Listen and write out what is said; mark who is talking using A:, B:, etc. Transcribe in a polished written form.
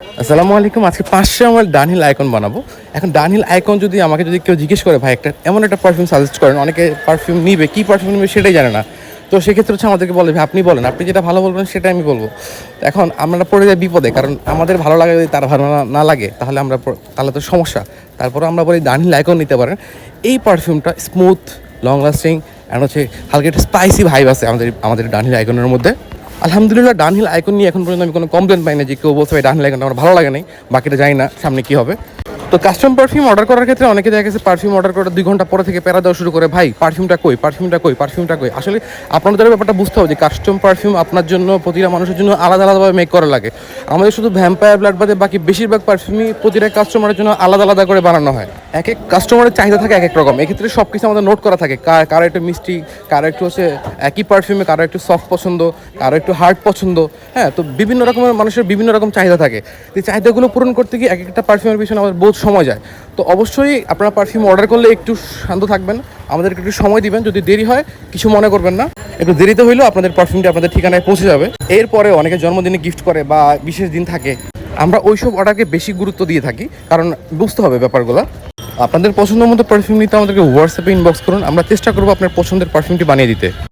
A: আসসালামু আলাইকুম। আজকে 500 ml ডানহিল আইকন বানাবো। এখন ডানহিল আইকন যদি আমাকে কেউ জিজ্ঞেস করে ভাই এমন একটা পারফিউম সাজেস্ট করেন, অনেকে পারফিউম নিবে, কী পারফিউম নিবে সেটাই জানে না। তো সেক্ষেত্রে আমাদেরকে বলে ভাই আপনি বলেন, আপনি যেটা ভালো বলবেন সেটাই আমি বলবো। এখন আমরা পড়ে যাই বিপদে, কারণ আমাদের ভালো লাগে যদি তার ভালো না লাগে তাহলে তো সমস্যা। তারপরে আমরা বলি ডানহিল আইকন নিতে পারেন। এই পারফিউমটা স্মুথ, লং লাস্টিং অ্যান্ড হালকা একটা স্পাইসি ভাইব আছে আমাদের ডানহিল আইকনের মধ্যে। আলহামদুলিল্লাহ, ডানহিল আইকন নিয়ে এখন পর্যন্ত আমি কোনো কমপ্লেন পাই না যে কেউ বলছে ভাই ডানহিল আইকনটা আমার ভালো লাগে নাই, বাকিটা জানি না সামনে কী হবে। তো কাস্টম পারফিউম অর্ডার করার ক্ষেত্রে অনেকে দেখা গেছে পারফিউম অর্ডার করার 2 ঘন্টা পরে থেকে প্যারা দেওয়া শুরু করে, ভাই পারফিউমটা কই। আসলে আপনাদের ব্যাপারটা বুঝতে হবে যে কাস্টম পারফিউম আপনার জন্য, প্রতিটা মানুষের জন্য আলাদাভাবে মেক করা লাগে। আমাদের শুধু ভ্যাম্পায়ার ব্লাড বাদে বাকি বেশিরভাগ পারফিউমই প্রতিটা কাস্টমারের জন্য আলাদা করে বানানো হয়। এক কাস্টমারের চাহিদা থাকে এক রকম। এক্ষেত্রে সব কিছু আমাদের নোট করা থাকে, কারো একটু মিষ্টি, কারো একটু একই পারফিউমে কারো একটু সফট পছন্দ, কারো একটু হার্ড পছন্দ। হ্যাঁ, তো বিভিন্ন রকমের মানুষের বিভিন্ন রকম চাহিদা থাকে। এই চাহিদাগুলো পূরণ করতে গিয়ে একটা পারফিউমের পিছনে আমাদের বহুত সময় যায়। তো অবশ্যই আপনারা পারফিউম অর্ডার করলে একটু শান্ত থাকবেন, আমাদেরকে একটু সময় দিবেন। যদি দেরি হয় কিছু মনে করবেন না, একটু দেরিতে হইলেও আপনাদের পারফিউমটি আপনাদের ঠিকানায় পৌঁছে যাবে। এরপরে অনেকে জন্মদিনে গিফট করে বা বিশেষ দিন থাকে, আমরা ওইসব অর্ডারকে বেশি গুরুত্ব দিয়ে থাকি, কারণ বুঝতে হবে ব্যাপারগুলো। আপনাদের পছন্দ মতো পারফিউম নিতে আমাদেরকে হোয়াটসঅ্যাপে ইনবক্স করুন, আমরা চেষ্টা করবো আপনার পছন্দের পারফিউমটি বানিয়ে দিতে।